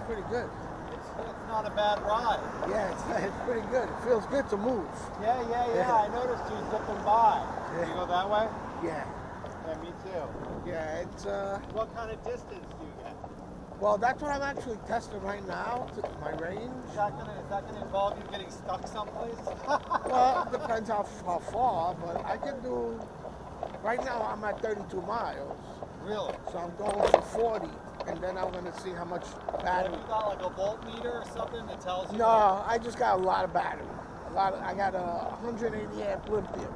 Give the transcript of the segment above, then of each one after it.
pretty good. It's not a bad ride. Yeah, it's pretty good. It feels good to move. Yeah. I noticed you zipping by. Yeah. You go that way? Yeah. Yeah, me too. Yeah, it's What kind of distance do you get? well, that's what I'm actually testing right now, my range. Is that gonna involve you getting stuck someplace? Well, it depends how far, but I can do, right now I'm at 32 miles. Really? So I'm going for 40, and then I'm gonna see how much battery. You got like a voltmeter or something that tells you? No, I just got a lot of battery. I got a 180 amp lithium.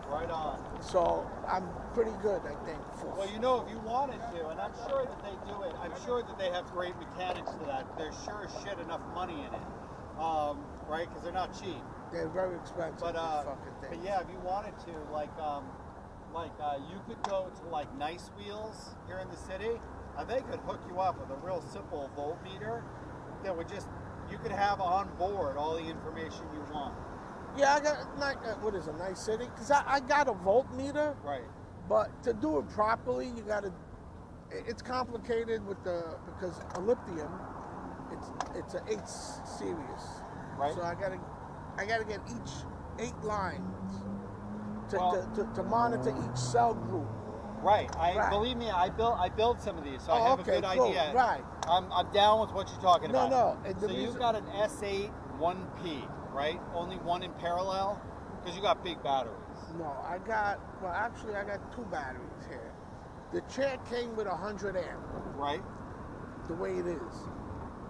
Right on. So I'm pretty good, I think. Well, you know, if you wanted to, and I'm sure that they do it, I'm sure that they have great mechanics to that. There's sure as shit enough money in it, right? Because they're not cheap. They're very expensive. But fucking things. but yeah, if you wanted to, you could go to like Nice Wheels here in the city, and they could hook you up with a real simple voltmeter that would just, you could have on board all the information you want. Yeah, I got, what is it, Nice City? Because I got a voltmeter. Right. But to do it properly, you got to, it's complicated with because a lithium, it's an 8 series. Right. So I gotta get each 8 lines to monitor each cell group. Right. Right. Believe me, I built some of these, so I have a good cool. idea. Right. I'm down with what you're talking about. No. So you've got an S8 1P, right? Only one in parallel, because you got big batteries. No, I got 2 batteries here. The chair came with 100 amp. Right. The way it is,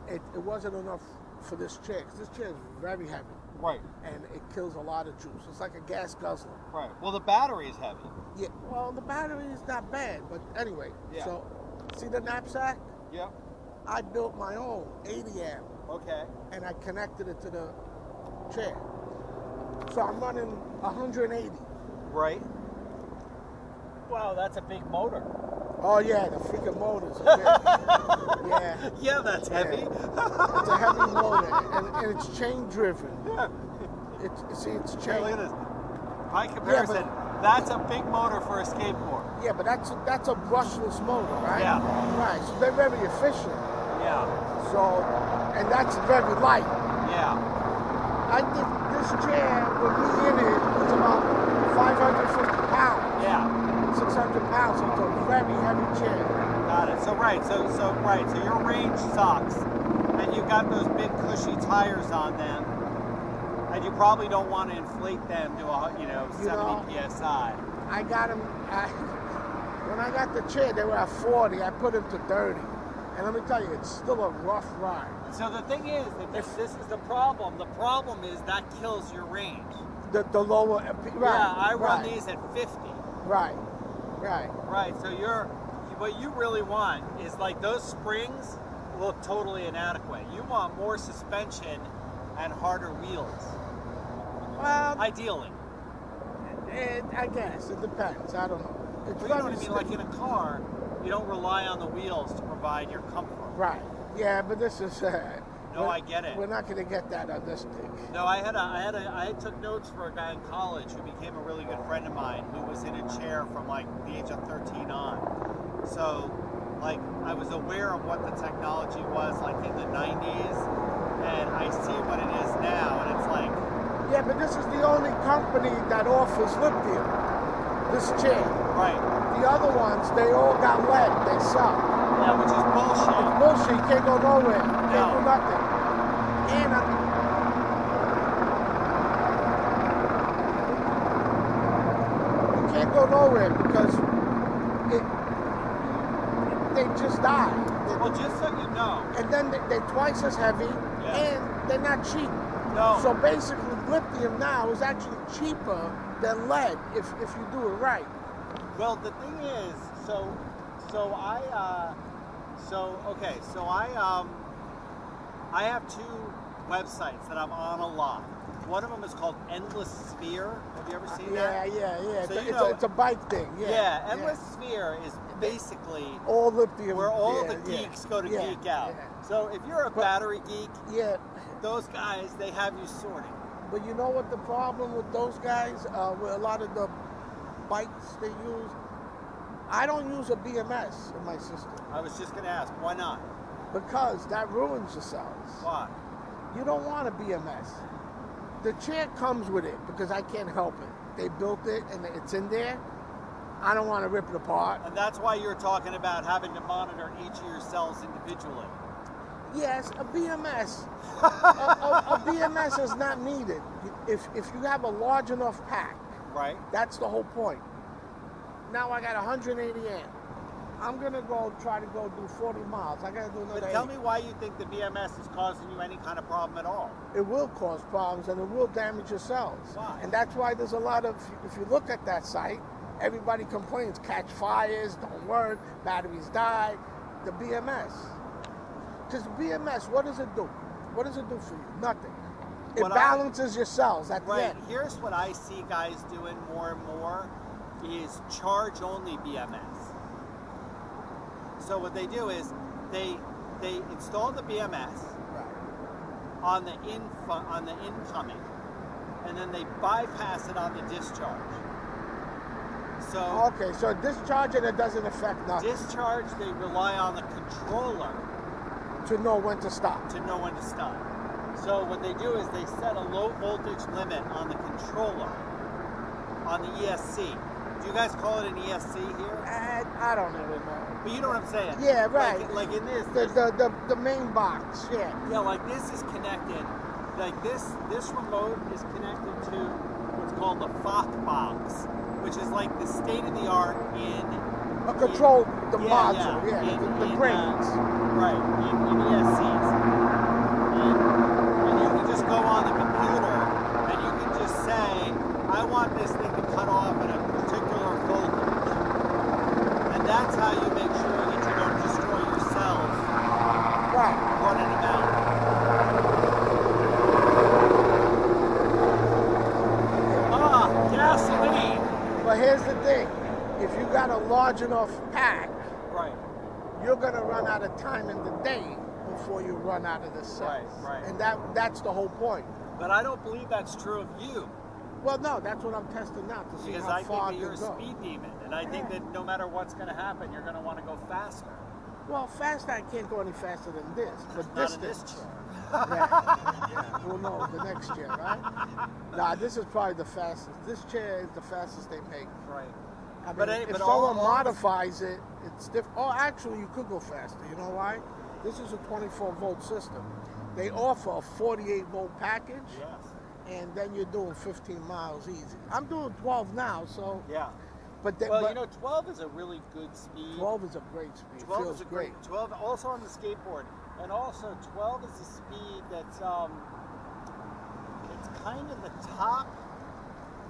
it wasn't enough for this chair, because this chair is very heavy. Right. And it kills a lot of juice. It's like a gas guzzler. Right. Well, the battery is heavy. Yeah. Well, the battery is not bad, but anyway. Yeah. So, see the knapsack? Yep. I built my own 80 amp. Okay. And I connected it to the chair. So I'm running 180. Right. Wow, that's a big motor. Oh yeah, the freaking motor's big. Yeah. Yeah, that's heavy. It's a heavy motor, and it's chain driven. Yeah. It's chain. Hey, look at this. By comparison, that's a big motor for a skateboard. Yeah, but that's a brushless motor, right? Yeah. Right. So they're very efficient. Yeah. So, and that's very light. Yeah. I think this chair with me in it was about 550 pounds. Yeah. 600 pounds, so it's a very heavy chair. Got it. So your range sucks, and you've got those big cushy tires on them, and you probably don't want to inflate them to 70 psi. I got them. When I got the chair, they were at 40. I put them to 30, and let me tell you, it's still a rough ride. So the thing is that this is the problem. The problem is that kills your range. The lower, right? Yeah, I run these at 50. Right. Right, so what you really want is like those springs look totally inadequate. You want more suspension and harder wheels. Well, ideally. I guess, it depends, I don't know. But you know what I mean, like in a car, you don't rely on the wheels to provide your comfort. Right, yeah, but this is... no, I get it. We're not going to get that on this thing. No, I took notes for a guy in college who became a really good friend of mine who was in a chair from like the age of 13 on. So, like, I was aware of what the technology was like in the 90s, and I see what it is now, and it's like... Yeah, but this is the only company that offers lithium, this chair. Right. The other ones, they all got lead, they suck. Yeah, which is bullshit. It's bullshit, you can't go nowhere, you can't do nothing. And you can't go nowhere because they just die. Well, just so you know. And then they're twice as heavy, and they're not cheap. No. So basically, lithium now is actually cheaper than lead if you do it right. Well, the thing is, I have 2 websites that I'm on a lot. One of them is called Endless Sphere. Have you ever seen that? Yeah. So it's a bike thing. Yeah. Endless Sphere is basically all lithium, where all the geeks go to geek out. Yeah. So if you're a battery geek, those guys, they have you sorted. But you know what the problem with those guys, with a lot of the bikes they use? I don't use a BMS in my system. I was just going to ask, why not? Because that ruins your cells. Why? You don't want a BMS. The chair comes with it because I can't help it. They built it and it's in there. I don't want to rip it apart. And that's why you're talking about having to monitor each of your cells individually. Yes, a BMS. a BMS is not needed. If you have a large enough pack, right? That's the whole point. Now I got 180 amp. I'm gonna try to go do 40 miles. I gotta do another. But tell me why you think the BMS is causing you any kind of problem at all. It will cause problems and it will damage your cells. Why? And that's why there's a lot of. If you look at that site, everybody complains: catch fires, don't work, batteries die. The BMS. Because the BMS, what does it do? What does it do for you? Nothing. It balances your cells at the end. Here's what I see guys doing more and more is charge only BMS. So what they do is they install the BMS on the incoming, and then they bypass it on the discharge. So okay, so discharge and it doesn't affect nothing. Discharge, they rely on the controller to know when to stop. So what they do is they set a low voltage limit on the controller, on the ESC. Do you guys call it an ESC here? I don't even know. But you know what I'm saying? Yeah, right. Like in this. The main box, yeah. Yeah, like this is connected, like this remote is connected to what's called the FOC box, which is like the state-of-the-art in... control the module, the brains. Right, in ESCs. And you can just go on the computer and you can just say, I want this thing to cut off at a particular voltage. And that's how you make sure that you don't destroy your cells. Right. Running about. Gasoline. But here's the thing. If you got a large enough pack, right, you're gonna run out of time in the day before you run out of the cells. Right. And that's the whole point. But I don't believe that's true of you. Well, no, that's what I'm testing out to see because how far I think that you're a speed demon, and I think that no matter what's going to happen, you're going to want to go faster. Well, faster, I can't go any faster than this, but not distance. in this chair. Yeah. Well, no, the next chair, right? Nah, this is probably the fastest. This chair is the fastest they make. Right. I mean, if someone modifies it, it's different. Oh, actually, you could go faster. You know why? This is a 24-volt system. They offer a 48-volt package. Yes. And then you're doing 15 miles easy. I'm doing 12 now, so... Yeah. But 12 is a really good speed. 12 is a great speed. 12 feels is a great. 12 also on the skateboard, and also 12 is a speed that's it's kind of the top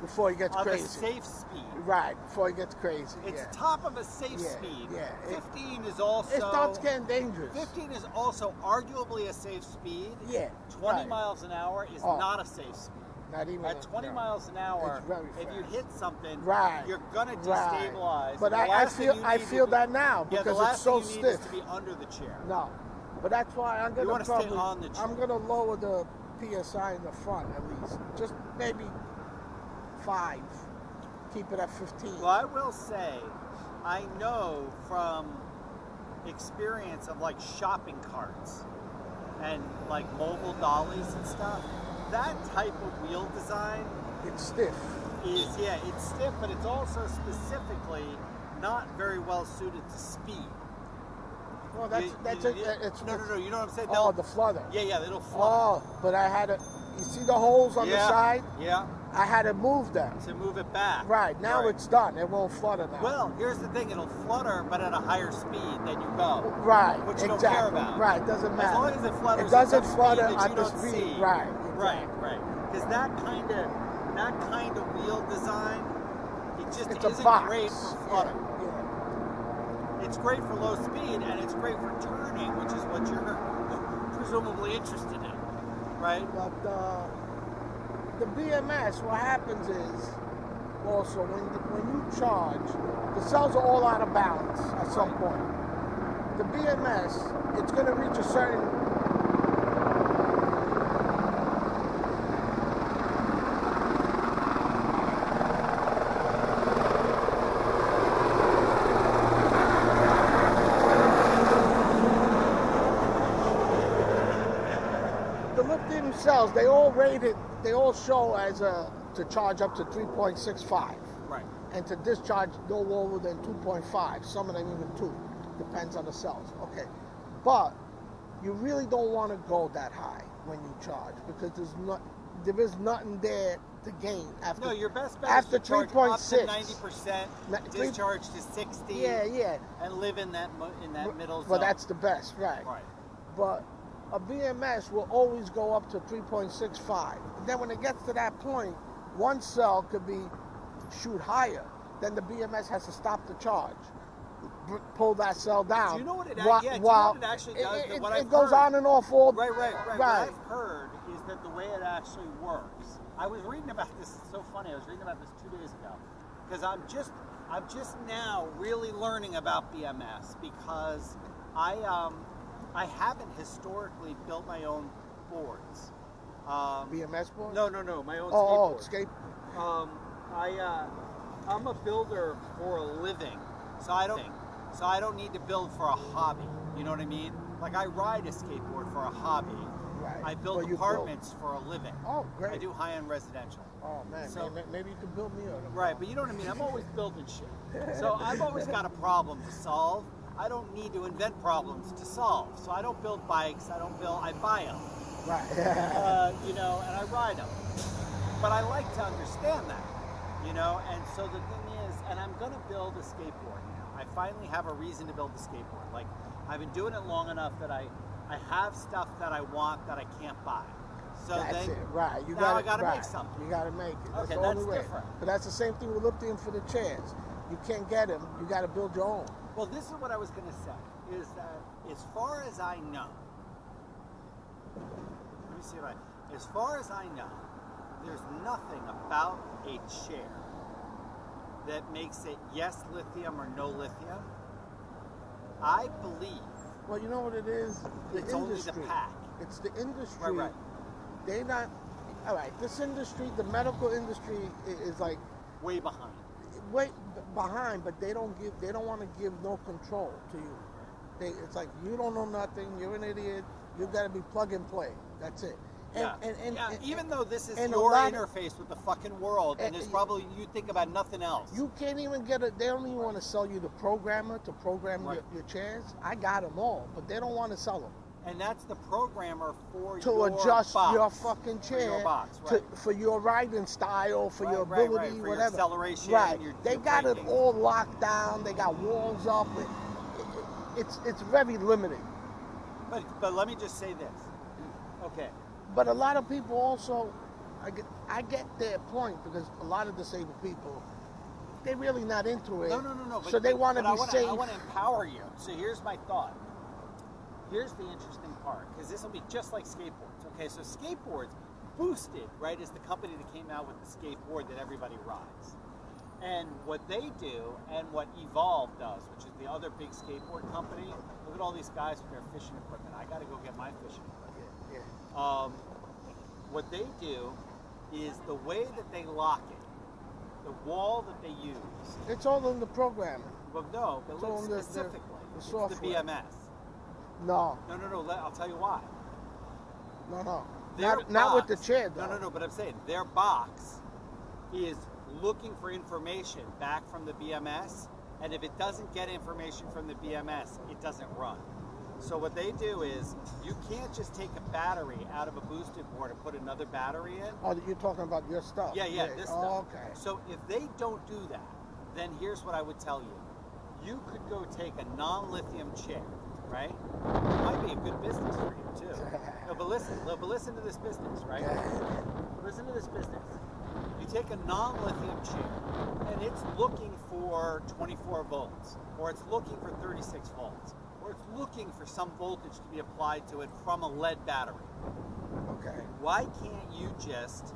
before it gets crazy. Of a safe speed. Right, before it gets crazy. It's top of a safe speed. Yeah. 15 is also... It starts getting dangerous. 15 is also arguably a safe speed. Yeah. 20 miles an hour is not a safe speed. Not even at 20 miles an hour, if you hit something, you're gonna destabilize. But I feel that now because it's so stiff. The last thing you need is to be under the chair. No, but that's why I'm gonna stay on the chair. I'm gonna lower the PSI in the front at least, just maybe 5. Keep it at 15. Well, I will say, I know from experience of like shopping carts and like mobile dollies and stuff. That type of wheel design, it's stiff. It's stiff, but it's also specifically not very well suited to speed. Well, that's no. You know what I'm saying? Oh, the flutter. Yeah, it'll flutter. Oh, but I had to. You see the holes on the side? Yeah. I had to move them. To move it back. Right, now it's done. It won't flutter now. Well, here's the thing. It'll flutter, but at a higher speed than you go. Right, which you don't care about. Right, doesn't matter. As long as it flutters, it doesn't flutter at the speed. Right. Right. Because that kind of wheel design, it just isn't great for flutter. Yeah. It's great for low speed, and it's great for turning, which is what you're presumably interested in, right? But the BMS, what happens is, also, when you charge, the cells are all out of balance at some point. The BMS, it's going to reach a certain... cells, they all rated, they all show as to charge up to 3.65. Right. And to discharge no lower than 2.5. Some of them even 2. Depends on the cells. Okay. But you really don't want to go that high when you charge because there is nothing there to gain after. No, your best bet after is to charge 3.6. up to 90%, discharge to 60. Yeah. And live in that middle zone. Well, that's the best, right? Right. But a BMS will always go up to 3.65. Then when it gets to that point, one cell could shoot higher. Then the BMS has to stop the charge, pull that cell down. Do you know what it, while, do you know what it actually does? It goes on and off all. Right. What I've heard is that the way it actually works. I was reading about this. It's so funny. I was reading about this 2 days ago because I'm just now really learning about BMS because I haven't historically built my own boards. BMS board? No, my own skateboard. I'm a builder for a living, so I don't need to build for a hobby. You know what I mean? Like I ride a skateboard for a hobby. Right. I build apartments for a living. Oh, great. I do high-end residential. Oh man, so maybe you could build me a right, but you know what I mean? I'm always building shit. So I've always got a problem to solve. I don't need to invent problems to solve. So I don't build bikes. I buy them. Right. And I ride them. But I like to understand that, and so the thing is, and I'm going to build a skateboard now. I finally have a reason to build a skateboard. Like, I've been doing it long enough that I have stuff that I want that I can't buy. So that's it, right. I got to make something. You got to make it. That's okay, the that's only way. different. But that's the same thing with Lithium for the chairs. You can't get them. You got to build your own. Well, this is what I was going to say, is that as far as I know, as far as I know, there's nothing about a chair that makes it yes lithium or no lithium. I believe. Well, you know what it is? It's only the pack. It's the industry. Right. They're not. All right, this industry, the medical industry, is like way behind. Way behind, but they don't want to give no control to you. It's like you don't know nothing. You're an idiot. You got to be plug and play. That's it. And even though this is your interface with the fucking world, and there's probably you think about nothing else. You can't even get it. They don't even want to sell you the programmer to program your chairs. I got them all, but they don't want to sell them. And that's the programmer for to adjust your fucking chair for your box, right. for your riding style, for your ability, for whatever. Your acceleration. Right. They your got braking. it all locked down. They got walls up. It's very limited. But let me just say this. Okay. But a lot of people also, I get their point because a lot of disabled people, they're really not into it. No. So they want to be safe. I want to empower you. So here's my thought. Here's the interesting part, because this will be just like skateboards. Okay, so skateboards, Boosted, right, is the company that came out with the skateboard that everybody rides. And what they do, and what Evolve does, which is the other big skateboard company, look at all these guys with their fishing equipment. I got to go get my fishing equipment. Yeah. What they do is the way that they lock it, the wall that they use. It's all in the programming. Well, no, but look specifically. It's the BMS. No. I'll tell you why. No. Not with the chair, though. No. But I'm saying their box is looking for information back from the BMS, and if it doesn't get information from the BMS, it doesn't run. So what they do is you can't just take a battery out of a boosted board and put another battery in. Oh, you're talking about your stuff. Yeah, this stuff. Oh, okay. So if they don't do that, then here's what I would tell you. You could go take a non-lithium chair, right? It might be a good business for you too. No, but listen to this business, right? Listen to this business. You take a non-lithium chair and it's looking for 24 volts, or it's looking for 36 volts, or it's looking for some voltage to be applied to it from a lead battery. Okay. Why can't you just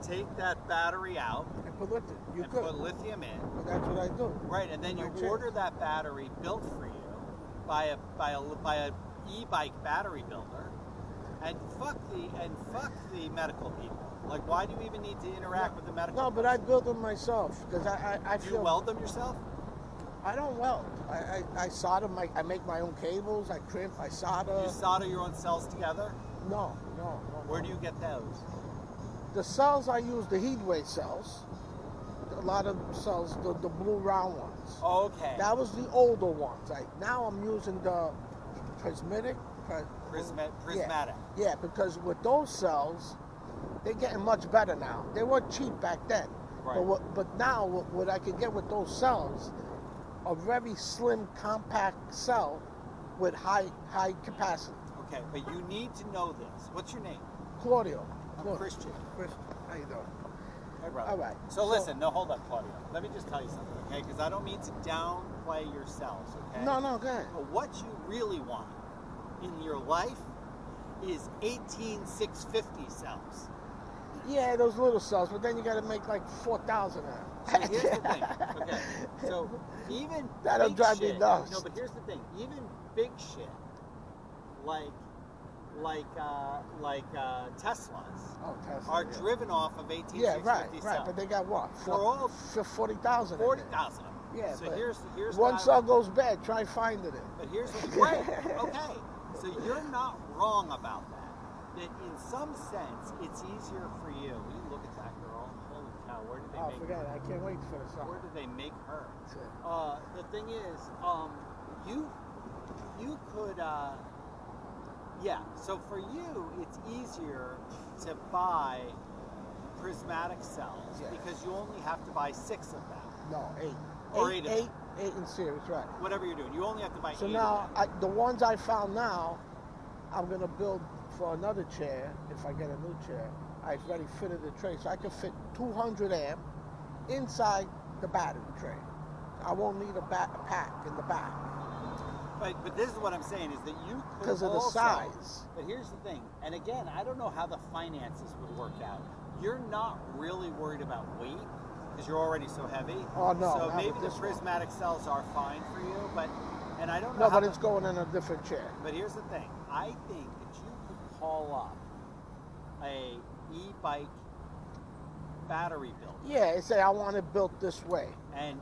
take that battery out and put lithium? Put lithium in. Well, that's what I do. Right, and then you order that battery built for you by a e-bike battery builder, and fuck the medical people. Like, why do you even need to interact with the medical? No, but I build them myself because I Do feel. You weld them yourself? I don't weld. I solder. I make my own cables. I crimp. I solder. You solder your own cells together? No. Where do you get those? The cells I use, the heatway cells. A lot of cells, the blue round ones. Okay. That was the older ones. Now I'm using the prismatic. Prismatic. Yeah, because with those cells, they're getting much better now. They were cheap back then. Right. But now what I can get with those cells, a very slim, compact cell with high capacity. Okay, but you need to know this. What's your name? Claudio. Christian. Christian, how you doing? Hey, brother. All right. So listen, no, hold up, Claudio. Let me just tell you something, okay? Because I don't mean to downplay your cells, okay? No, go ahead. But what you really want in your life is 18650 cells. Yeah, those little cells, but then you got to make like 4,000 of them. So here's the thing, okay? So even that'll big drive shit, me nuts. No, but here's the thing. Even big shit, like Teslas, Tesla, are driven off of 18650 right. cells. But they got what? 40,000 40,000. of them. Yeah. So here's one cell goes bad. Try finding it. But here's what. Right. Okay. So you're not wrong about that. That in some sense, it's easier for you. Will you look at that girl? Holy cow! Where did they make forget her? it. I can't wait for the song. Where did they make her? That's it. The thing is, you could. Yeah. So for you, it's easier to buy prismatic cells because you only have to buy 6 of them. No, 8. Or 8 of them. 8 in series, right? Whatever you're doing, you only have to buy 8. So now, the ones I found now, I'm gonna build for another chair. If I get a new chair, I've already fitted the tray, so I can fit 200 amp inside the battery tray. I won't need a pack in the back. But this is what I'm saying is that you could because of the size. But here's the thing, and again, I don't know how the finances would work out. You're not really worried about weight because you're already so heavy. Oh no! So maybe the prismatic cells are fine for you, and I don't know. No, but it's going in a different chair. But here's the thing: I think that you could call up a e-bike battery builder. Yeah, say I want it built this way. And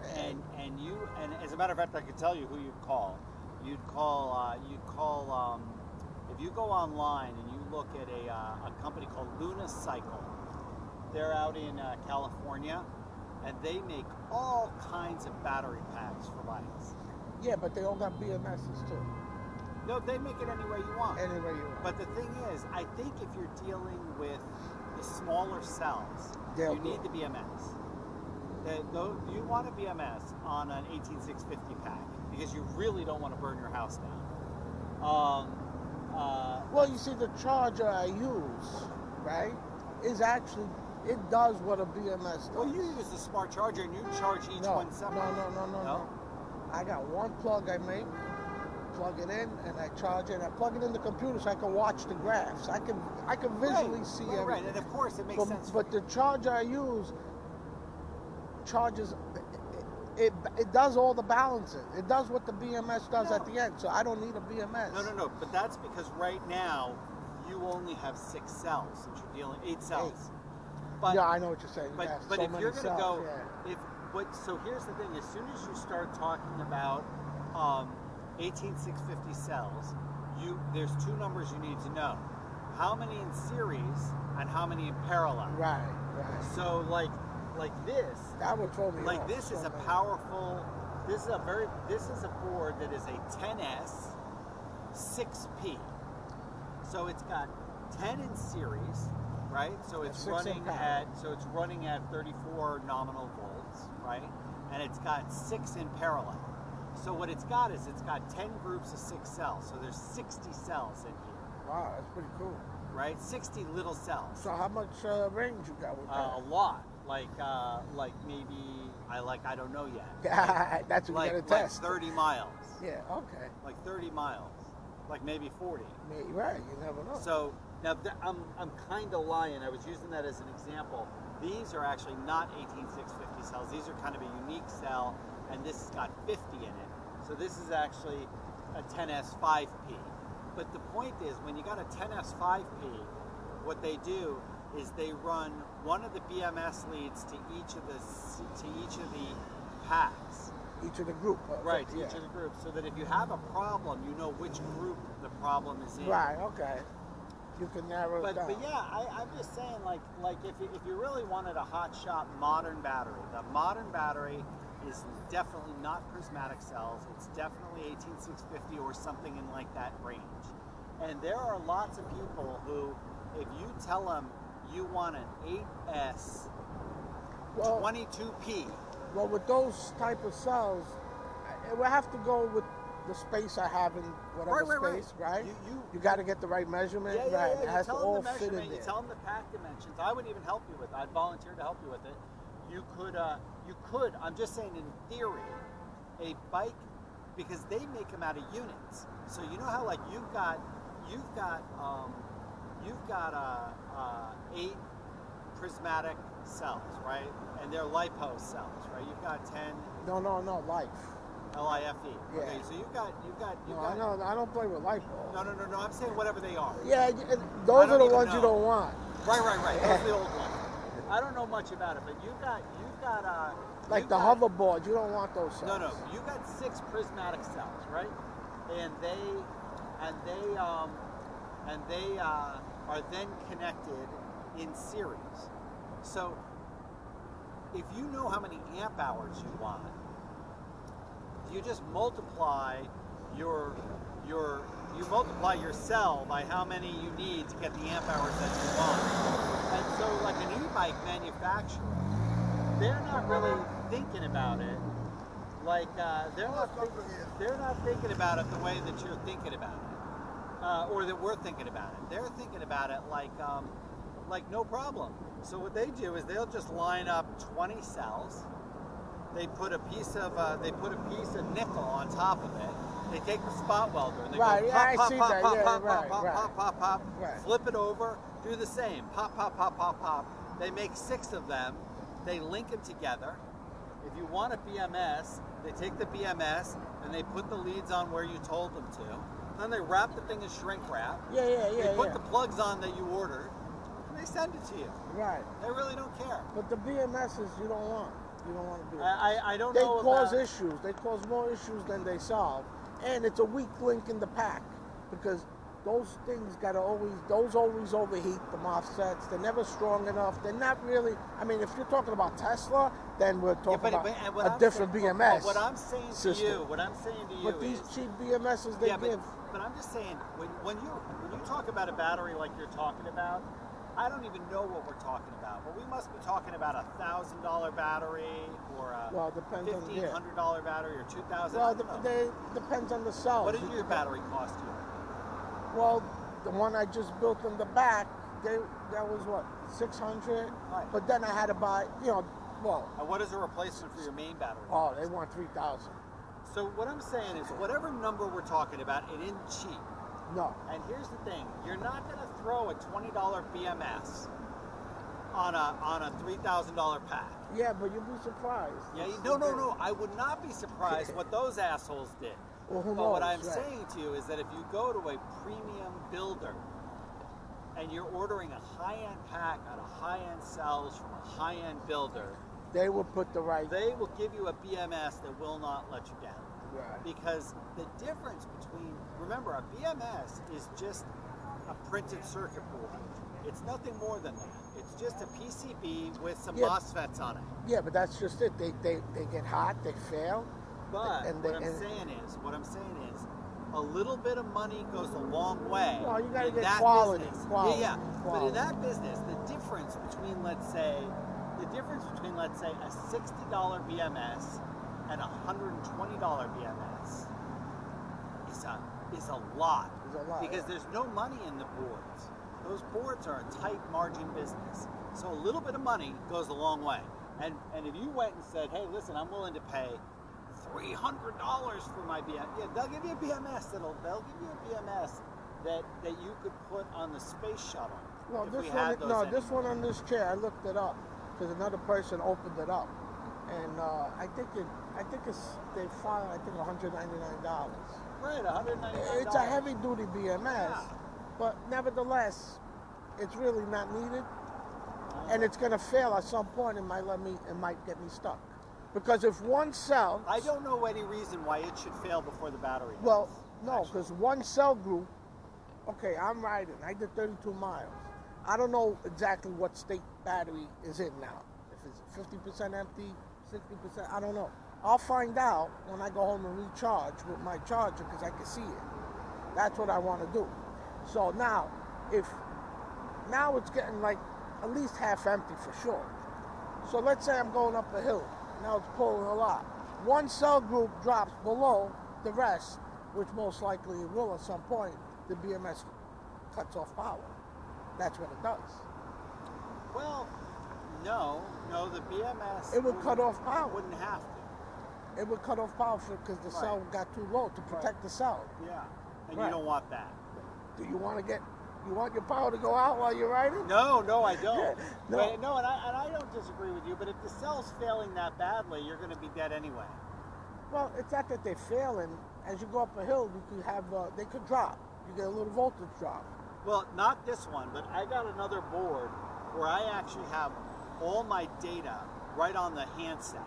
as a matter of fact, I could tell you who you'd call. You'd call if you go online and you look at a company called Luna Cycle. They're out in California, and they make all kinds of battery packs for bikes. Yeah, but they all got BMSs too. No, they make it any way you want. Any way you want. But the thing is, I think if you're dealing with the smaller cells, you need the BMS. You want a BMS on an 18650 pack because you really don't want to burn your house down. Well, you see, the charger I use, right, is actually, it does what a BMS does. Well, you use the smart charger and you charge each one separately. No. I got one plug I make, plug it in, and I charge it. I plug it in the computer so I can watch the graphs. I can visually see everything. Right, and of course it makes sense. But the charger I use charges. It does all the balancing. It does what the BMS does at the end. So I don't need a BMS. No. But that's because right now you only have 6 cells since you're dealing 8 cells. But, yeah, I know what you're saying. But so if you're going to go, yeah. So here's the thing: as soon as you start talking about 18650 cells, there's 2 numbers you need to know: how many in series and how many in parallel. Right. So like this. That would throw me off. Like this is a powerful. This is a board that is a 10S 6P. So it's got 10 in series, right? So it's running at 34 nominal volts, right? And it's got 6 in parallel. So what it's got 10 groups of 6 cells. So there's 60 cells in here. Wow, that's pretty cool. Right? 60 little cells. So how much range you got with that? A lot. Like maybe I don't know yet. That's what you gotta test. 30 miles. Yeah, okay. Like 30 miles. Like maybe 40. Right, you never know. So now I'm kind of lying. I was using that as an example. These are actually not 18650 cells. These are kind of a unique cell, and this has got 50 in it. So this is actually a 10S 5P. But the point is, when you got a 10S 5P, what they do is they run one of the BMS leads to each of the packs. Each of the group. Right, each of the groups, so that if you have a problem, you know which group the problem is in. Right, okay. you can narrow it down. But yeah, I'm just saying, like if you really wanted a hot shot modern battery, the modern battery is definitely not prismatic cells. It's definitely 18650 or something in like that range. And there are lots of people who, if you tell them you want an 8S 22P. Well, with those type of cells, it would have to go with the space I have in whatever space, right? You got to get the right measurement, right? It has to all fit in there. You tell them the pack dimensions. I would even help you with it. I'd volunteer to help you with it. You could. I'm just saying, in theory, a bike, because they make them out of units. So you know how, like, you've got 8 prismatic cells, right? And they're LiPo cells, right? You've got 10. No, life. LIFE. Yeah. Okay, so you've got. I don't play with LiPo. No. I'm saying whatever they are. Yeah, those are the ones you don't want. Right. Those are the old ones. I don't know much about it, but you've got like the hoverboard. You don't want those cells. No. You got 6 prismatic cells, right? And they are then connected in series. So if you know how many amp hours you want, you just multiply your cell by how many you need to get the amp hours that you want. And so, like an e-bike manufacturer, they're not really thinking about it. Like they're not thinking about it the way that you're thinking about it, or that we're thinking about it. They're thinking about it like no problem. So what they do is they'll just line up 20 cells. They put a piece of nickel on top of it. They take the spot welder and they go pop, flip it over, do the same, pop. They make 6 of them. They link them together. If you want a BMS, they take the BMS and they put the leads on where you told them to. Then they wrap the thing in shrink wrap. They put the plugs on that you ordered, and they send it to you. Right. They really don't care. But the BMSs you don't want. You don't want to do it. I don't know. They cause issues. They cause more issues than they solve, and it's a weak link in the pack because those things always overheat the MOSFETs. They're never strong enough. They're not really. I mean, if you're talking about Tesla, then we're talking about a different BMS. What I'm saying system. To you, what I'm saying to you, but these cheap BMSs they give. But I'm just saying, when you talk about a battery like you're talking about, I don't even know what we're talking about. But we must be talking about $1,000 battery or a $1,500 battery or $2,000. Well, they depends on the cell. What did your battery cost you? Well, the one I just built in the back, that was what, 600. Right. But then I had to buy, And what is a replacement for your main battery? Oh, they want 3,000. So what I'm saying is, whatever number we're talking about, it isn't cheap. No. And here's the thing: you're not going to throw a $20 BMS on a $3,000 pack. Yeah, but you'll be surprised. Yeah, no. I would not be surprised what those assholes did. Well, who knows? But what I'm saying to you is that if you go to a premium builder and you're ordering a high-end pack out of high-end cells from a high-end builder, they will put the right. They will give you a BMS that will not let you down. Right. Because the difference between, remember, a BMS is just a printed circuit board. It's nothing more than that. It's just a PCB with some MOSFETs on it. Yeah, but that's just it. They get hot, they fail. But what I'm saying is, a little bit of money goes a long way. Well, you got to get quality. Quality. Yeah. But in that business, the difference between let's say a $60 BMS and a $120 BMS is a lot. Because there's no money in the boards. Those boards are a tight margin business. So a little bit of money goes a long way. And if you went and said, hey, listen, I'm willing to pay $300 for my BMS, yeah, they'll give you a BMS that you could put on the space shuttle. Well, this one on this chair, I looked it up because another person opened it up, and I think they filed $199. Right, $199. It's a heavy duty BMS, but nevertheless, it's really not needed, and it's going to fail at some point. It might get me stuck, because if one cell, I don't know any reason why it should fail before the battery. Well, no, because one cell group okay, I'm riding. I did 32 miles. I don't know exactly what state battery is in now. If it's 50% empty, 60%, I don't know. I'll find out when I go home and recharge with my charger because I can see it. That's what I want to do. So now, now it's getting like at least half empty for sure. So let's say I'm going up a hill. Now it's pulling a lot. One cell group drops below the rest, which most likely it will at some point. The BMS cuts off power. That's what it does. Well, no, the BMS. It would cut off power. Wouldn't have to. It would cut off power because the cell got too low to protect the cell. Yeah, and you don't want that. Do you want your power to go out while you're riding? No, I don't. No. No, and I don't disagree with you. But if the cell's failing that badly, you're going to be dead anyway. Well, it's not that they're failing. As you go up a hill, you could have they could drop. You get a little voltage drop. Well, not this one, but I got another board where I actually have all my data right on the handset.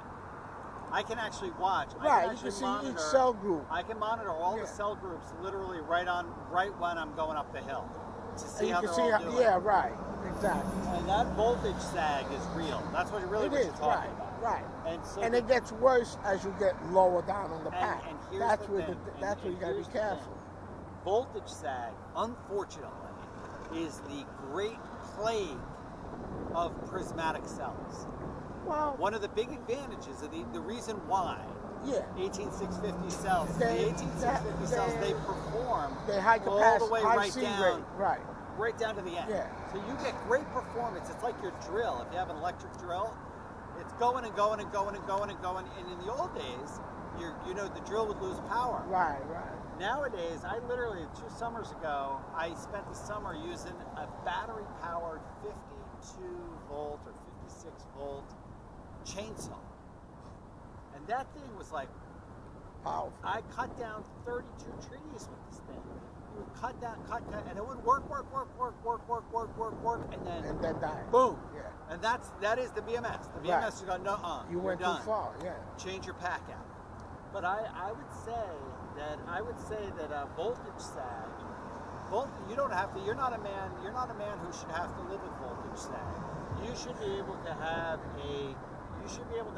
I can actually watch. Right, you can see each cell group. I can monitor all the cell groups literally right when I'm going up the hill to see how they're all doing. Yeah, right, exactly. And that voltage sag is real. That's what you're talking about. Right. And it gets worse as you get lower down on the pack. And here's that's the where thing. that's where you gotta be careful. Voltage sag, unfortunately, is the great plague of prismatic cells. Well, one of the big advantages of the reason why 18650 cells, they perform high capacity, all the way right down to the end. Yeah. So you get great performance. It's like your drill. If you have an electric drill, it's going and going and going and going and going. And in the old days, the drill would lose power. Right. Nowadays, I literally 2 summers ago, I spent the summer using a battery-powered 52 volt or 56 volt chainsaw, and that thing was like powerful. I cut down 32 trees with this thing. You would cut, and it would work, and then die. Boom. Yeah. And that is the BMS. The BMS, you go, you went too far. Yeah. Change your pack out. But I would say that voltage sag. You don't have to. You're not a man who should have to live with voltage sag. You should be able to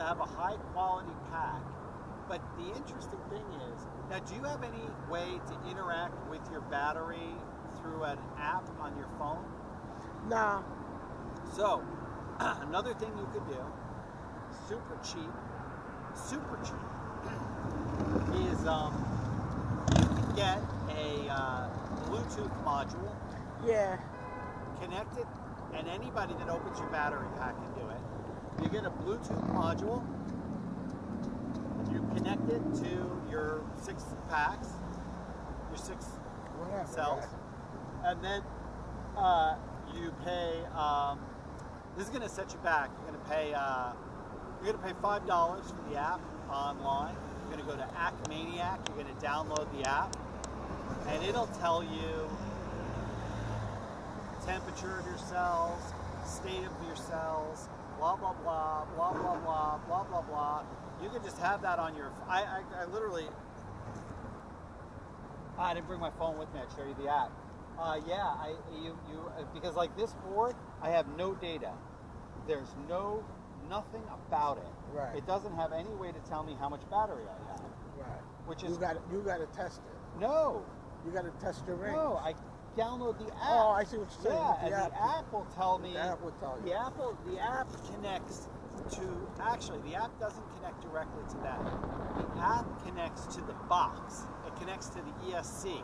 have a high quality pack. But the interesting thing is, now, do you have any way to interact with your battery through an app on your phone? No. So, another thing you could do, super cheap, is you can get a Bluetooth module. Yeah. Connect it, and anybody that opens your battery pack can do it. You get a Bluetooth module. You connect it to your 6 packs, your 6 cells, and then you pay. This is going to set you back. You're going to pay $5 for the app online. You're going to go to Acmaniac. You're going to download the app, and it'll tell you temperature of your cells, state of your cells, blah blah blah, blah blah blah, blah blah blah. You can just have that on your. I literally. I didn't bring my phone with me. I'd show you the app. Because like this board, I have no data. There's nothing about it. Right. It doesn't have any way to tell me how much battery I have. Right. Which is you got to test it. No. You got to test your range. No, I download the app. Oh, I see what you're saying. Yeah, and the app will tell me. The app will tell you. The app connects to. Actually, the app doesn't connect directly to that. The app connects to the box. It connects to the ESC,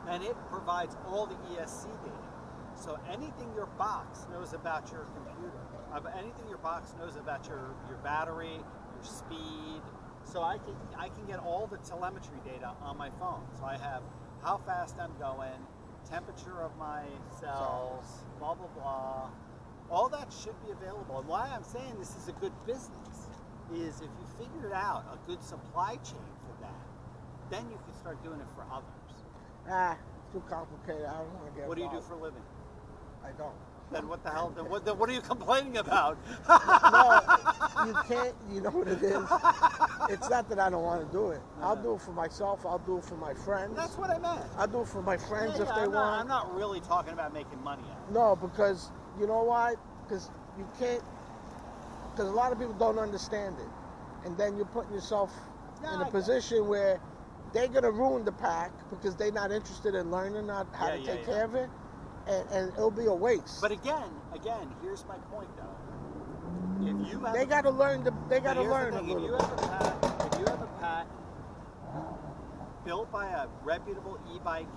and it provides all the ESC data. So anything your box knows about your computer, anything your box knows about your battery, your speed. So I can get all the telemetry data on my phone. So I have how fast I'm going, temperature of my cells, blah blah blah. All that should be available. And why I'm saying this is a good business is if you figured out a good supply chain for that, then you can start doing it for others. Too complicated. I don't want to get What do you do involved. for a living? I don't. Then what the hell? Then what are you complaining about? No, you can't. You know what it is? It's not that I don't want to do it. I'll do it for myself. I'll do it for my friends. That's what I meant. I'll do it for my friends if they I'm want. I'm not really talking about making money out of it. No, because you know why? Because you can't. Because a lot of people don't understand it, and then you're putting yourself in a position where they're gonna ruin the pack because they're not interested in learning how to take care of it, and it'll be a waste. But again, here's my point though. If you have they got to learn. They got to learn a little. If you have a pack built by a reputable e-bike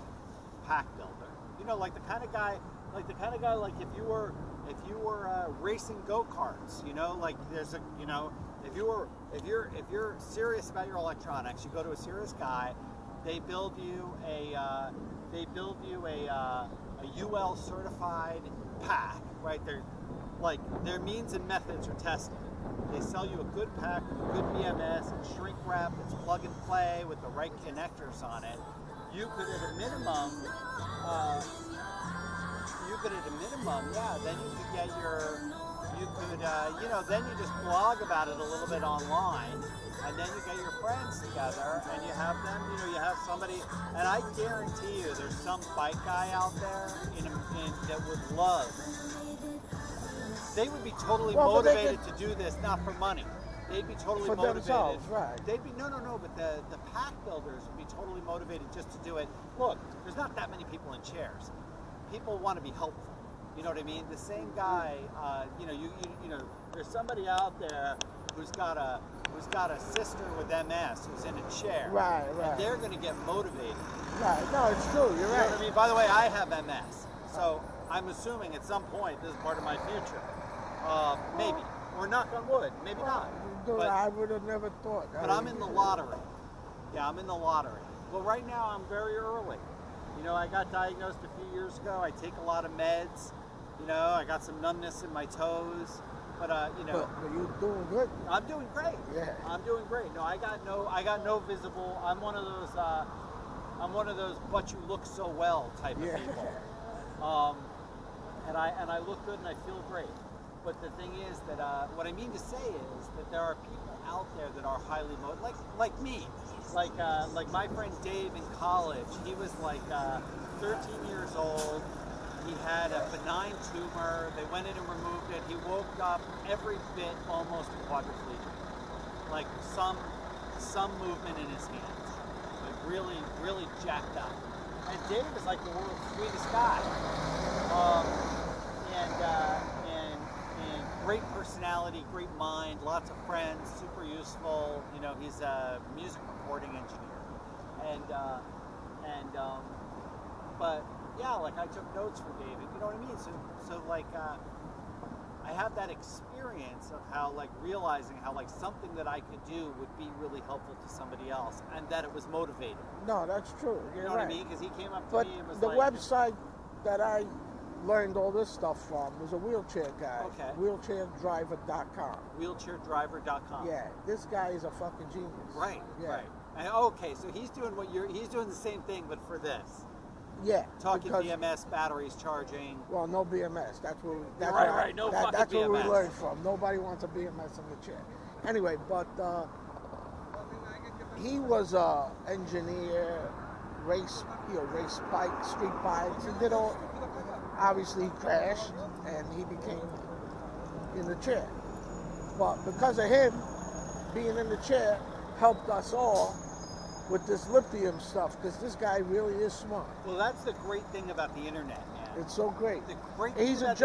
pack builder, you know, like the kind of guy, like if you were racing go-karts, you know, like there's a, you know, if you're serious about your electronics, you go to a serious guy. They build you a UL certified pack, right? Their means and methods are tested. They sell you a good pack with a good BMS and shrink wrap that's plug and play with the right connectors on it. You could at a minimum, then you could get then you just blog about it a little bit online, and then you get your friends together, and you have them, you know, you have somebody, and I guarantee you there's some bike guy out there that would love, they would be totally motivated to do this, not for money. They'd be totally for motivated. Themselves, right. They'd be, but the pack builders would be totally motivated just to do it. Look, there's not that many people in chairs. People want to be helpful. You know what I mean? The same guy, you know, there's somebody out there who's got a sister with MS who's in a chair. Right. And they're going to get motivated. Right. No, it's true. You're right. You know what I mean? By the way, I have MS, so I'm assuming at some point this is part of my future. Maybe. Or knock on wood, maybe not. But I would have never thought. But I'm in the lottery. Yeah, I'm in the lottery. Well, right now I'm very early. You know, I got diagnosed a few years ago. I take a lot of meds. You know, I got some numbness in my toes. But you know. But you're doing good. I'm doing great. Yeah. I'm doing great. No, I got no visible. I'm one of those but you look so well type of people. And I look good and I feel great. But the thing is that what I mean to say is that there are people out there that are highly motivated, like me, like my friend Dave in college. He was like 13 years old. He had a benign tumor. They went in and removed it. He woke up every bit almost quadriplegic, like some movement in his hands, like really jacked up. And Dave is like the world's sweetest guy, and great personality, great mind, lots of friends, super useful. You know, he's a music recording engineer, but yeah, like I took notes for David. You know what I mean? So like I have that experience of how like realizing how like something that I could do would be really helpful to somebody else, and that it was motivating. No, that's true. You're you know right. what I mean? Because he came up to but me and was the like, website that I learned all this stuff from was a wheelchair guy. Okay. Wheelchairdriver.com. Wheelchairdriver.com. Yeah, this guy is a fucking genius. Right. Yeah. Right. And, okay, so he's doing the same thing, but for this. Yeah. Talking BMS, batteries, charging. Well, no BMS. That's what Fucking what we BMS. learned from. Nobody wants a BMS in the chair. Anyway, but he was a engineer, race bikes, street bikes. He did all. Obviously, he crashed and he became in the chair. But because of him being in the chair, helped us all with this lithium stuff, because this guy really is smart. Well, that's the great thing about the internet, man. It's so great. The great thing He's in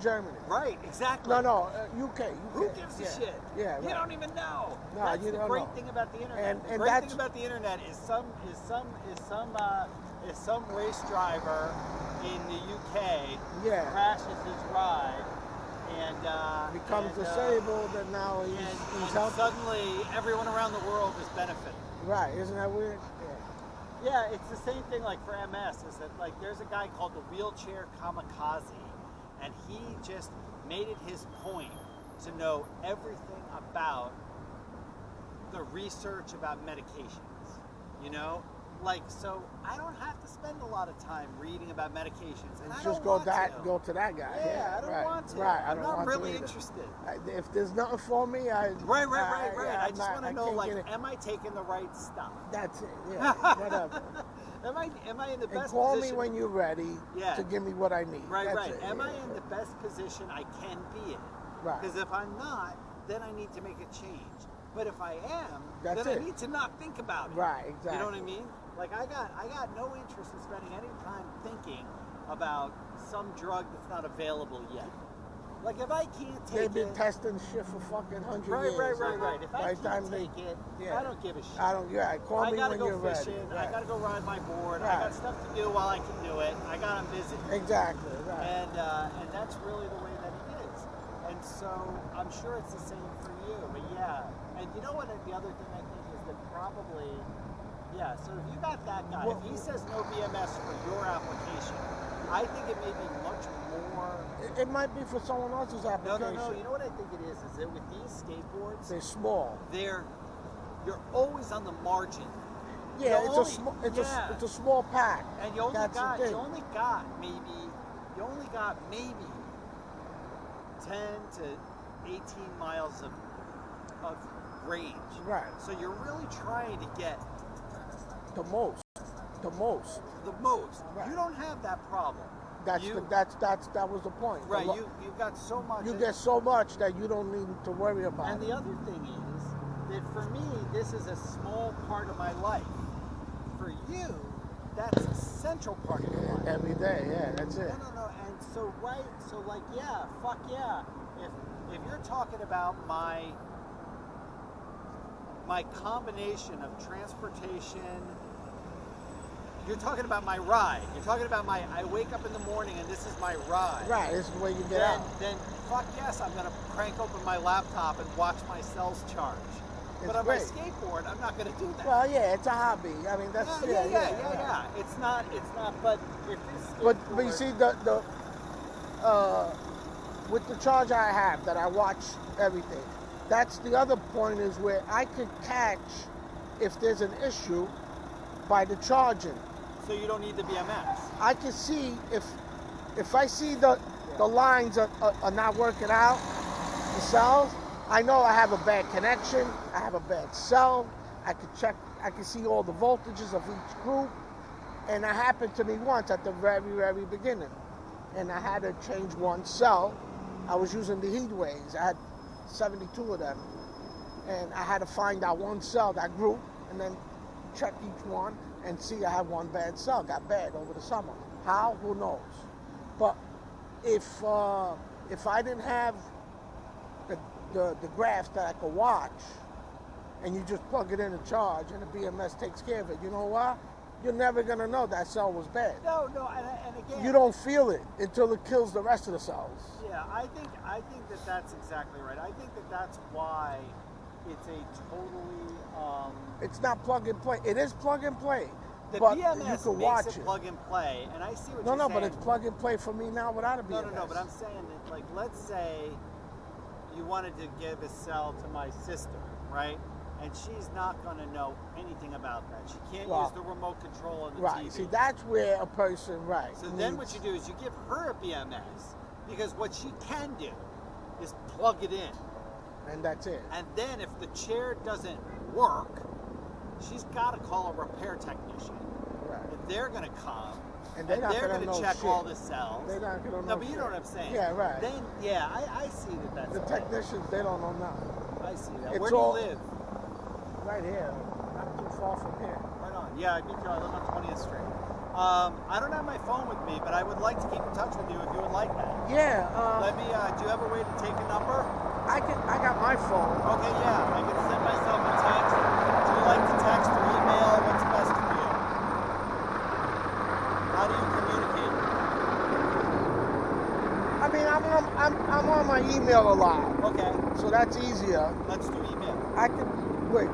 Germany. Right, exactly. No, UK. Who gives a shit? Yeah, right. You don't even know. No, that's you the don't great know. thing about the internet. And the great thing about the internet is some race driver in the UK crashes his ride and becomes disabled, and now he's helping. Suddenly, everyone around the world is benefiting. Right? Isn't that weird? Yeah, it's the same thing like for MS, is that like there's a guy called the Wheelchair Kamikaze, and he just made it his point to know everything about the research about medications, you know? like, so I don't have to spend a lot of time reading about medications. And I Just don't go want to. to that guy. Yeah, I don't want to. Right, I'm not really interested. If there's nothing for me, Right. I just want to know, like, get it. am I taking the right stuff? That's it. Yeah, whatever. Am I in the best And call position? me when you're ready to give me what I need. Right. It, Am I in the best position I can be in? Right. Because if I'm not, then I need to make a change. But if I am, That's then it. I need to not think about it. Right, exactly. You know what I mean? Like, I got no interest in spending any time thinking about some drug that's not available yet. Like, if I can't take They've been testing shit for fucking 100 years. Right. If I can't take it, I don't give a shit. Call me when you're ready. Fishing, I gotta go ride my board. Right. I got stuff to do while I can do it. I got them busy. Exactly, right. And that's really the way that it is. And so I'm sure it's the same for you. But yeah, and you know what? The other thing I think is that probably, so if you got that guy, if he says no BMS for your application, I think it may be much more. It might be for someone else's application. No. You know what I think it is that with these skateboards, they're small. You're always on the margin. Yeah, it's a small pack. And you only got maybe 10 to 18 miles of range. Right. So you're really trying to get the most. Right. You don't have that problem. That was the point. Right. You've got so much. You get so much that you don't need to worry about. And the other thing is that for me, this is a small part of my life. For you, that's a central part of your life. Every day, that's it. No. And so like, fuck yeah. If you're talking about my combination of transportation, you're talking about my ride. You're talking about I wake up in the morning and this is my ride. Right, this is where you get out. Then fuck yes, I'm gonna crank open my laptop and watch my cells charge. It's but on great. my skateboard, I'm not gonna do that. Well, yeah, it's a hobby. I mean, that's yeah. It's not. But if this but you see the with the charge I have that I watch everything. That's the other point is where I could catch if there's an issue by the charging. So you don't need the BMS. I can see if I see the lines are not working out, the cells. I know I have a bad connection. I have a bad cell. I can see all the voltages of each group. And it happened to me once at the very, very beginning. And I had to change one cell. I was using the heat waves. I had 72 of them. And I had to find out one cell, that group, and then check each one and see I have one bad cell. Got bad over the summer. How? Who knows? But if I didn't have the graphs that I could watch, and you just plug it in and charge, and the BMS takes care of it, you know what? You're never gonna know that cell was bad. No, and again, you don't feel it until it kills the rest of the cells. Yeah, I think that's exactly right. I think that's why it's a totally. It's not plug and play. It is plug and play. The but BMS you can makes watch it plug and play, and I see what no, you're saying. No, but it's plug and play for me now without a BMS. No, but I'm saying that, like, let's say you wanted to give a cell to my sister, right? And she's not going to know anything about that. She can't use the remote control on the TV. Right, see, that's where a person, So then what you do is you give her a BMS, because what she can do is plug it in. And that's it. And then if the chair doesn't work, she's got to call a repair technician. Right. And they're going to come, and they're going to check all the cells. They're not going to know. No, but you know what I'm saying. Yeah, right. Then, I see that's the technicians, they don't know nothing. I see that. It's Where do you live? Right here, not too far from here. Right on. Yeah, me too. I live on 20th Street. I don't have my phone with me, but I would like to keep in touch with you if you would like that. Yeah. Let me. Do you have a way to take a number? I got my phone. Okay, yeah. I can send myself a text. Do you like to text or email? What's best for you? How do you communicate? I mean, I'm on my email a lot. Okay. So that's easier. Let's do email. I can wait.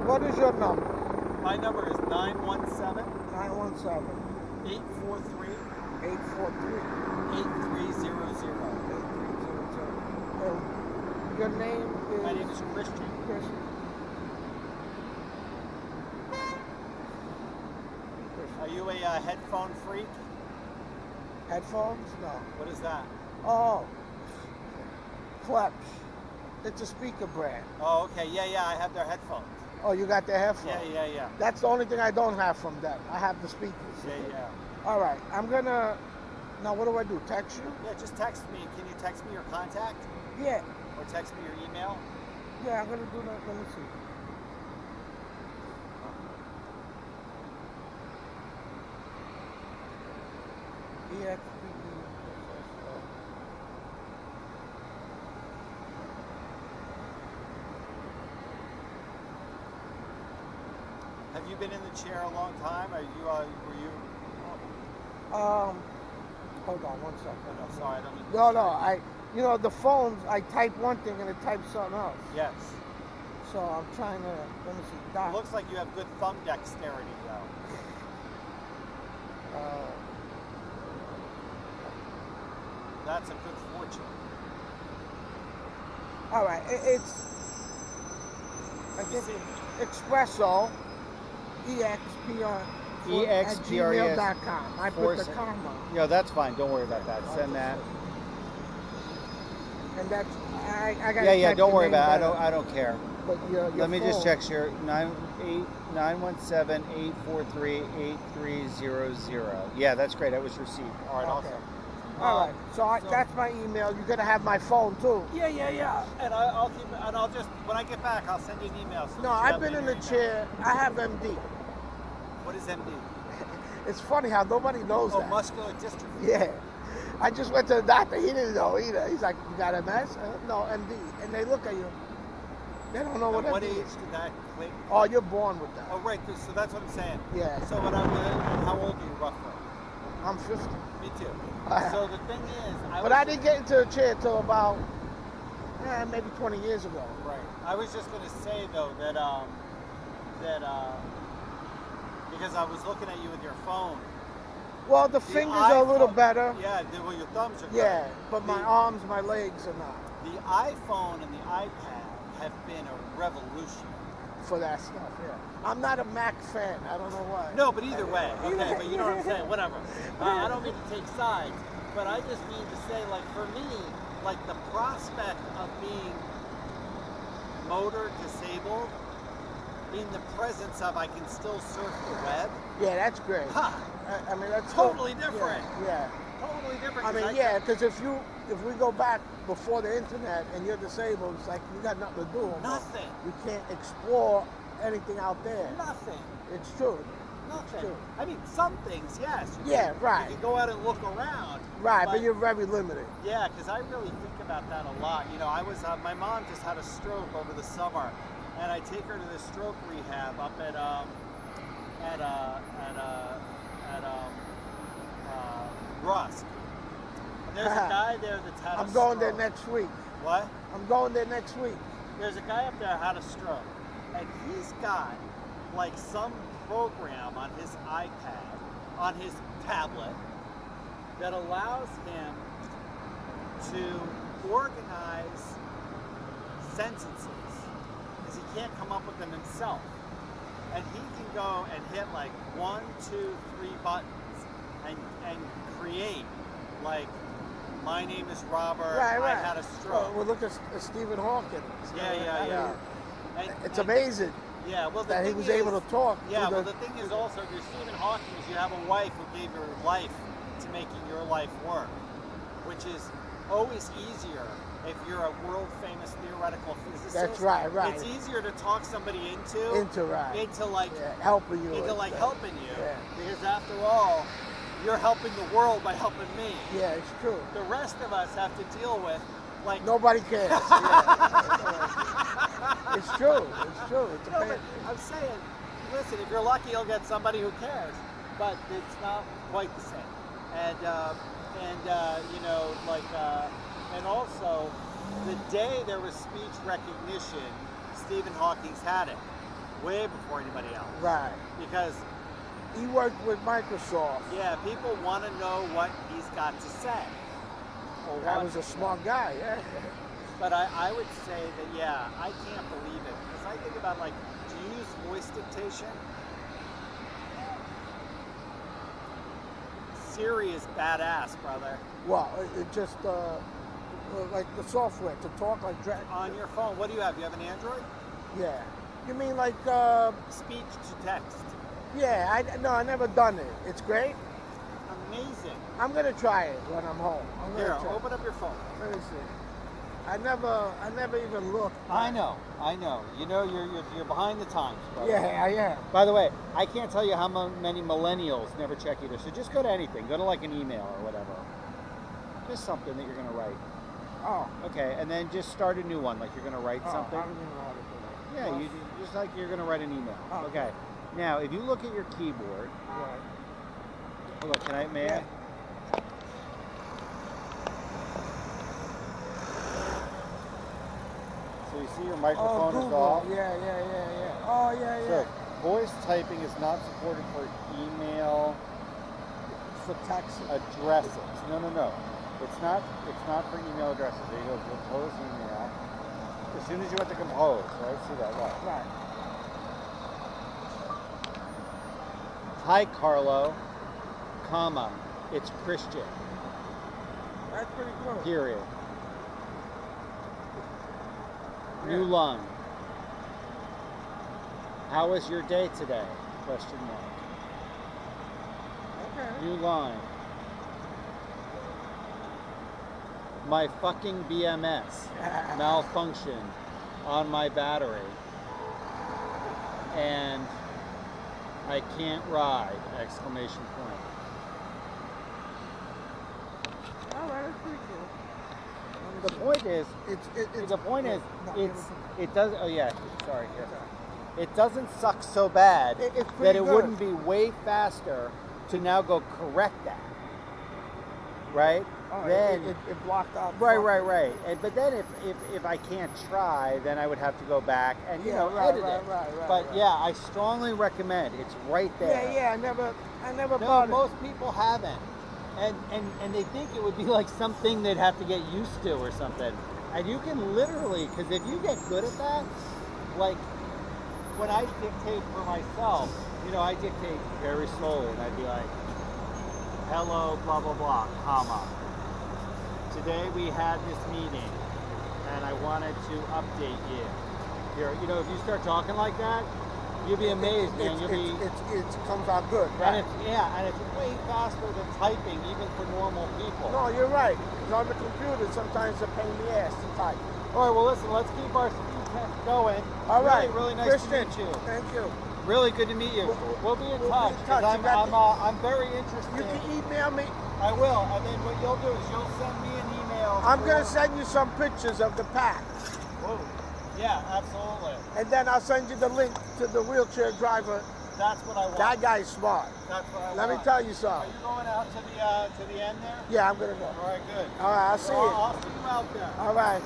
What is your number? My number is 917 843 8300. Your name is? My name is Christian. Christian. you a headphone freak? Headphones? No. What is that? Oh, Flex. It's a speaker brand. Oh, okay. Yeah, I have their headphones. Oh, you got the headphones? Yeah. That's the only thing I don't have from them. I have the speakers. Yeah. All right, I'm gonna. Now, what do I do? Text you? Yeah, just text me. Can you text me your contact? Yeah. Or text me your email? Yeah, I'm gonna do that. Let me see. Have you been in the chair a long time? Were you? Hold on one second. Oh, no, sorry, I don't mean. No, you know, the phones, I type one thing and it types something else. Yes. So I'm trying to, let me see. It looks like you have good thumb dexterity, though. That's a good fortune. All right, it's, I think, Espresso, at gmail.com. I put the comma. Yeah, that's fine. Don't worry about that. Send that. And that's, I got. Yeah. Don't worry about it. I don't care. But your Let me phone, just check here. 917-843-8300. Yeah, that's great. That was received. All right, okay. awesome. All right, so that's my email. You're gonna have my phone too. Yeah. And I'll keep. And I'll just when I get back, I'll send you an email. So No, I've been in the chair. I have MD. What is MD? It's funny how nobody knows that. Muscular dystrophy. Yeah. I just went to the doctor. He didn't know either. He's like, "You got MS?" No, MD. And they look at you. They don't know what What MD age is. did that? Wait. Oh, you're born with that. Oh, right. So that's what I'm saying. Yeah. So how old are you roughly? I'm 50. Me too. So the thing is, I didn't get into a chair till about maybe 20 years ago. Right. I was just gonna say though that because I was looking at you with your phone. Well, the fingers are a little better. Yeah. Well, your thumbs are good. Yeah, but my arms, my legs are not. The iPhone and the iPad have been a revolution. For that stuff, yeah. I'm not a Mac fan. I don't know why. No, but either way, okay. But you know what I'm saying. Whatever. I don't mean to take sides, but I just mean to say, like, for me, like the prospect of being motor disabled, in the presence of I can still surf the web. Yeah, that's great. Huh. I mean, that's totally different. Yeah. Totally different. I mean, yeah, because if we go back before the internet and you're disabled, it's like you got nothing to do. Nothing. You can't explore anything out there. Nothing. It's true. Nothing. It's true. I mean, some things, yes. Right. You can go out and look around. Right, but you're very limited. Yeah, because I really think about that a lot. You know, my mom just had a stroke over the summer, and I take her to the stroke rehab up at Rusk. And there's a guy there that's had a stroke. I'm going there next week. What? I'm going there next week. There's a guy up there that had a stroke, and he's got like some program on his iPad, on his tablet, that allows him to organize sentences because he can't come up with them himself. And he can go and hit like 1, 2, 3 buttons and create like, my name is Robert, right. I had a stroke. Well, look at Stephen Hawking. Yeah. It's amazing. Yeah, well, that he was able to talk. Yeah, well, the thing is also, if you're Stephen Hawking, you have a wife who gave your life to making your life work, which is always easier if you're a world-famous theoretical physicist. That's right. It's easier to talk somebody into helping you. Yeah. Because after all, you're helping the world by helping me. Yeah, it's true. The rest of us have to deal with, like... Nobody cares. It's true. It's true. But I'm saying, listen, if you're lucky, you'll get somebody who cares. But it's not quite the same. And and also, the day there was speech recognition, Stephen Hawking's had it. Way before anybody else. Right. Because... he worked with Microsoft. Yeah, people want to know what he's got to say. That was a smart guy, yeah. But I would say that, yeah, I can't believe it. Because I think about, like, do you use voice dictation? Siri is badass, brother. Well, it just like the software to talk like On your phone, what do you have? You have an Android? Yeah. You mean like Speech to text. Yeah, I never done it. It's great. Amazing. I'm gonna try it when I'm home. Here, open up your phone. Let me see. I never even looked. I know. You know, you're behind the times, brother. Yeah, I am. By the way, I can't tell you how many millennials never check either. So just go to anything. Go to like an email or whatever. Just something that you're gonna write. Oh. Okay, and then just start a new one, like you're gonna write something. I don't even know how to do that. Yeah, you just like you're gonna write an email. Oh. Okay. Now, if you look at your keyboard. Right. Look, may I? So you see your microphone is off? Yeah. Oh, yeah. So, voice typing is not supported for email For text addresses. No. It's not for email addresses. There you go, compose email. As soon as you went to compose, right? See that, right? Right. Hi, Carlo, comma, it's Christian. That's pretty cool. Period. Yeah. New lung. How was your day today? Question mark. Okay. New line. My fucking BMS malfunctioned on my battery and I can't ride! Exclamation point. All right, that's pretty cool. The point is, it does. Oh yeah, sorry. Yeah. It doesn't suck so bad that it wouldn't be way faster to now go correct that. Right? Oh, then it blocked out. Right. But then if I can't try, then I would have to go back and edit it. But yeah, I strongly recommend. It's right there. Yeah. I never No, bought it. most people haven't, and they think it would be like something they'd have to get used to or something. And you can literally, because if you get good at that, like when I dictate for myself, I dictate very slowly, and I'd be like, hello, blah blah blah, comma. Today we had this meeting, and I wanted to update you. If you start talking like that, you'll be amazed, man. It comes out good, right? And it's way faster than typing, even for normal people. No, you're right. Because on the computer, sometimes it's a pain in the ass to type. All right, well, listen, let's keep our speed test going. All right. Really nice Christian, to meet you. Thank you. Really good to meet you. We'll be in touch. I'm very interested. You can email me. I will, and then what you'll do is you'll send me an email. I'm going to send you some pictures of the pack. Whoa. Yeah, absolutely. And then I'll send you the link to the wheelchair driver. That's what I want. That guy's smart. That's what I want. Let me tell you something. Are you going out to the end there? Yeah, I'm going to go. All right, good. All right, I'll see you. I'll see you out there. All right.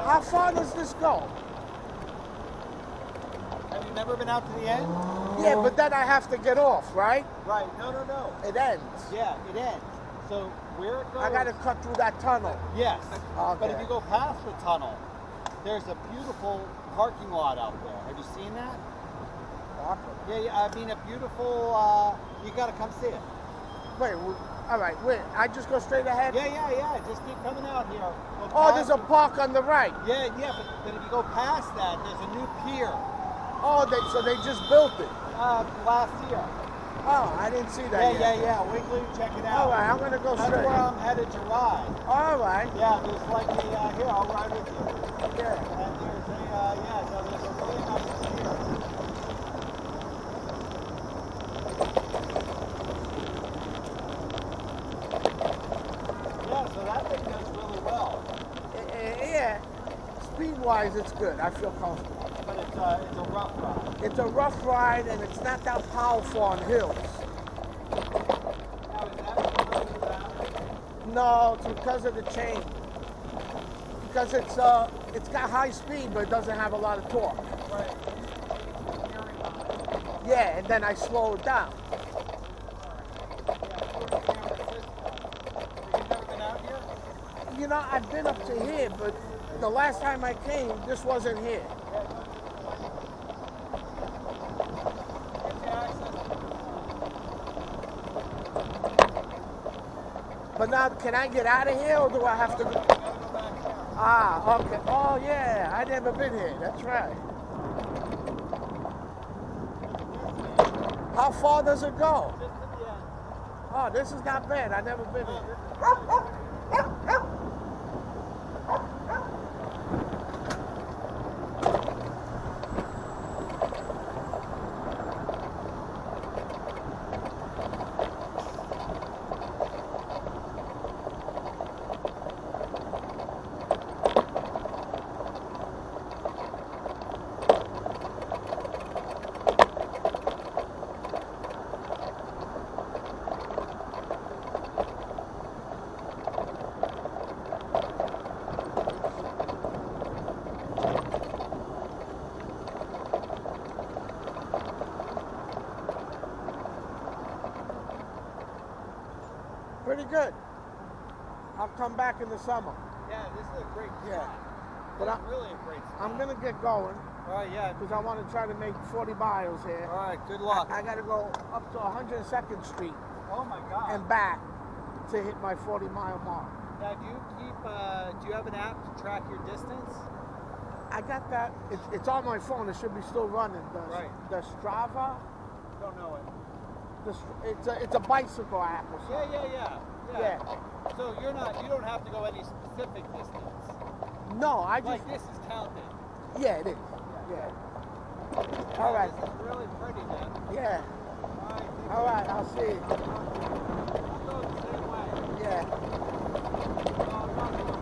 How far does this go? Have you never been out to the end? Yeah, but then I have to get off, right? Right. No. It ends. Yeah, it ends. So where it goes... I got to cut through that tunnel. Yes. Okay. But if you go past the tunnel, there's a beautiful parking lot out there. Have you seen that? Yeah, I mean a beautiful... you got to come see it. Wait, all right, wait. I just go straight ahead? Yeah. Just keep coming out here. Oh, there's a park on the right. Yeah, but if you go past that, there's a new pier. Oh, so they just built it? Last year. Oh, I didn't see that yet. Yeah. Wait till you check it out. All right, I'm going to go That's straight. where I'm headed to ride. All right. Yeah, there's like a, here, I'll ride with you. Yeah. And there's a, there's a really nice pier. Otherwise, it's good. I feel comfortable. But it's a rough ride. It's a rough ride, and it's not that powerful on hills. Now, is that because of that? No, it's because of the chain. Because it's got high speed, but it doesn't have a lot of torque. Right. Yeah, and then I slow it down. You know, I've been up to here, but the last time I came, this wasn't here. But now, can I get out of here, or do I have to go? Ah, okay. Oh, yeah, I never been here. That's right. How far does it go? Just to the end. Oh, this is not bad. I've never been here. Pretty good. I'll come back in the summer. Yeah, this is a great spot. Yeah. But It's really a great spot. I'm gonna get going All right, yeah. because I want to try to make 40 miles here. All right, good luck. I got to go up to 102nd Street Oh my God. and back to hit my 40-mile mark. Now, do you have an app to track your distance? I got that. It's on my phone. It should be still running. The Strava. Don't know it. It's a bicycle app or something. Yeah. So you don't have to go any specific distance. No, I just. Like this is counted. Yeah, it is. Yeah. All right. This is really pretty, man. Yeah. All right. All right. I'll see you. I'll go the same way. Yeah. I'm not going